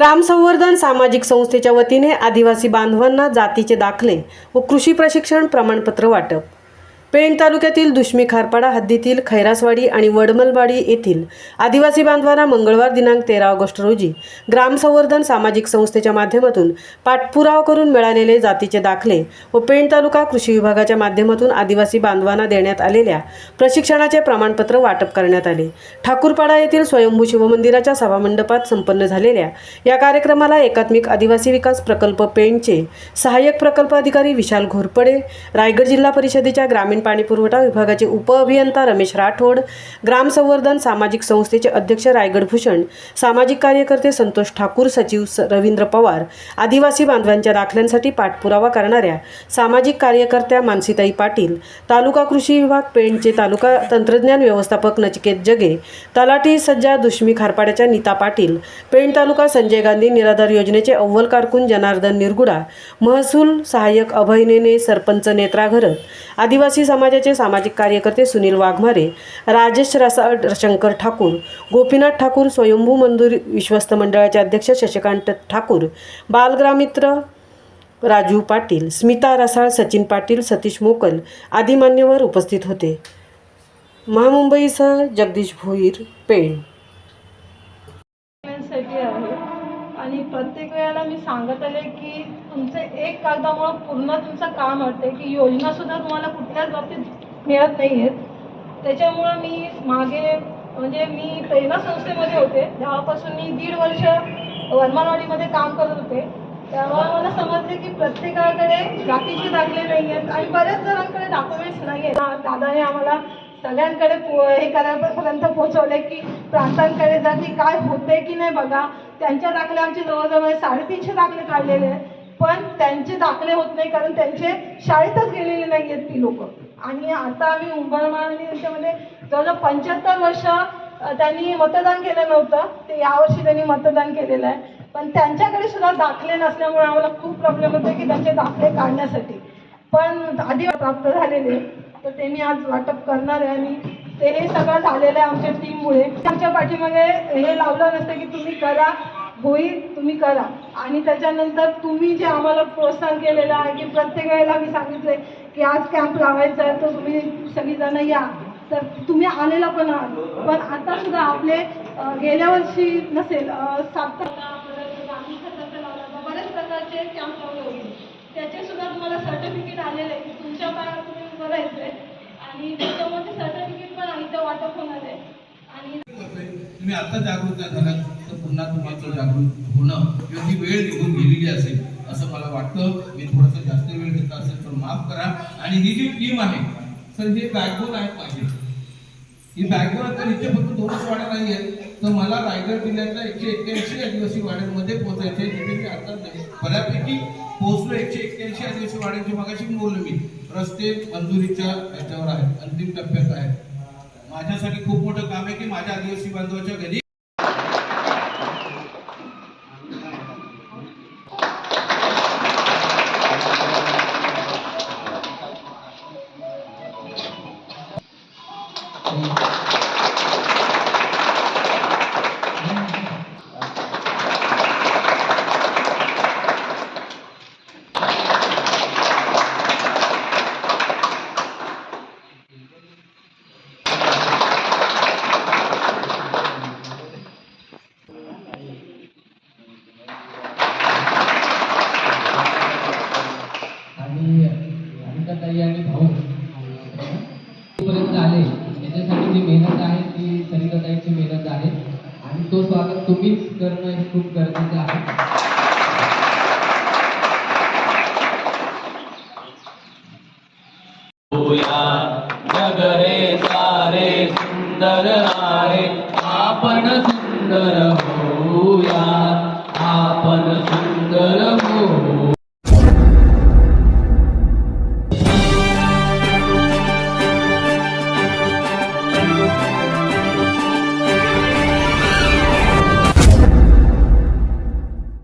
ग्रामसंवर्धन सामाजिक संस्थेच्या वतीने आदिवासी बांधवांना जातीचे दाखले व कृषी प्रशिक्षण प्रमाणपत्र वाटप। पेण तालुक्यातील दुष्मी खारपाडा हद्दीतील खैरासवाडी आणि वडमलवाडी येथील आदिवासी बांधवांना मंगळवार दिनांक 13 ऑगस्ट रोजी ग्रामसंवर्धन सामाजिक संस्थेच्या माध्यमातून पाठपुरावा करून मिळालेले जातीचे दाखले व पेण तालुका कृषी विभागाच्या माध्यमातून आदिवासी बांधवांना देण्यात आलेल्या प्रशिक्षणाचे प्रमाणपत्र वाटप करण्यात आले। ठाकूरपाडा येथील स्वयंभू शिवमंदिराच्या सभामंडपात संपन्न झालेल्या या कार्यक्रमाला एकात्मिक आदिवासी विकास प्रकल्प पेणचे सहाय्यक प्रकल्प अधिकारी विशाल घोरपडे, रायगड जिल्हा परिषदेच्या ग्रामीण पाणी पुरवठा विभागाचे उपअभियंता रमेश राठोड, ग्रामसंवर्धन सामाजिक संस्थेचे अध्यक्ष रायगड भूषण, सामाजिक कार्यकर्ते संतोष ठाकूर, सचिव रवींद्र पवार, आदिवासी बांधवांच्या दाखल्यांसाठी पाठपुरावा करणाऱ्या सामाजिक कार्यकर्त्या मानसीताई पाटील, तालुका कृषी विभाग पेणचे तालुका तंत्रज्ञान व्यवस्थापक नचिकेत जगे, तलाठी सज्जा दुष्मी खारपाड्याच्या नीता पाटील, पेण तालुका संजय गांधी निराधार योजनेचे अव्वल कारकून जनार्दन निरगुडा, महसूल सहाय्यक अभय नेने, सरपंच नेत्रा घरत, आदिवासी समाजाचे सामाजिक कार्यकर्ते सुनील वाघमारे, राजेश रसाळ, शंकर ठाकूर, गोपीनाथ ठाकूर, स्वयंभू मंदिर विश्वस्त मंडळाचे अध्यक्ष शशिकांत ठाकूर, बालग्रामित्र राजू पाटील, स्मिता रसाळ, सचिन पाटील, सतीश मोकल आदी मान्यवर उपस्थित होते। महामुंबईसह जगदीश भोईर, पेण। आणि प्रत्येक वेळेला मी सांगत आले की तुमचे एक कागदामुळे पूर्ण तुमचं काम होते की योजना सुद्धा तुम्हाला कुठल्याच बाबतीत मिळत नाही आहेत। त्याच्यामुळं मी मागे म्हणजे मी प्रेरणा संस्थेमध्ये होते, तेव्हापासून मी 1.5 वर्ष वनमालवाडीमध्ये काम करत होते। तेव्हा मला समजले की प्रत्येकाकडे जातीचे दाखले नाही आहेत आणि बऱ्याच जणांकडे डॉक्युमेंट्स नाही आहेत। दादाने आम्हाला सगळ्यांकडे हे करायपर्यंत पोहोचवले की प्रांतांकडे जा की काय होते की नाही बघा। त्यांच्या दाखले आमचे जवळजवळ 350 दाखले काढलेले आहेत, पण त्यांचे दाखले होत नाही कारण त्यांचे शाळेतच गेलेले नाही आहेत ती लोक। आणि आता आम्ही उंबरमाळी यांच्यामध्ये जवळजवळ 75 वर्ष त्यांनी मतदान केलं नव्हतं, ते यावर्षी त्यांनी मतदान केलेलं आहे, पण त्यांच्याकडे सुद्धा दाखले नसल्यामुळे आम्हाला खूप प्रॉब्लेम होते की त्यांचे दाखले काढण्यासाठी। पण आधी प्राप्त झालेले तर त्यांनी आज वाटप करणार आहे आणि ते हे सगळं झालेलं आहे आमच्या टीममुळे। आमच्या पाठीमागे हे लावलं नसतं की तुम्ही करा, होईल, तुम्ही करा। आणि त्याच्यानंतर तुम्ही जे आम्हाला प्रोत्साहन केलेलं आहे की प्रत्येक वेळेला मी सांगितले की आज कॅम्प लावायचा आहे तर तुम्ही सगळीजण या, तर तुम्ही आलेला पण आहात। पण आता सुद्धा आपले गेल्या वर्षी नसेल 7 बऱ्याच प्रकारचे कॅम्प लावले होते, त्याचे सुद्धा तुम्हाला सर्टिफिकेट आलेले आहे, तुमच्या पायावर तुम्ही उभं राहायचं आहे आणि त्याच्यामध्ये सर्टिफिकेट पण इथं वाटप होणार आहे। आणि तुम्ही आता जागृत झाला तर पुन्हा तुम्हाला जागृत होणं किंवा ती वेळ निघून गेलेली असेल असं मला वाटतं। मी थोडंसं जास्त वेळ घेतला असेल तर माफ करा। आणि ही जी टीम आहे सर, हे बॅकबोन आहे माझी, ही बॅकबोन तर इथे फक्त 2च वाड्या नाही आहेत, तर मला रायगड जिल्ह्यातल्या 181 आदिवासी वाड्यांमध्ये पोहोचायचे, जिथे मी आता बऱ्यापैकी पोहोचलो। 181 आदिवासी वाड्यांची मगाशी बोललो मी, रस्ते मंजुरीच्या याच्यावर आहेत, अंतिम टप्प्यात आहेत। माझ्यासाठी खूप मोठं काम आहे की माझ्या आदिवासी बांधवाच्या घरी आणि भाऊ पर्यंत आले याच्यासाठी जी मेहनत आहे ती सरिताताईची मेहनत आहे आणि तो स्वागत तुम्हीच करणं हे खूप गरजेचं आहे। जग रे सारे सुंदर आहे, आपण सुंदर होऊया, आपण सुंदर होऊ।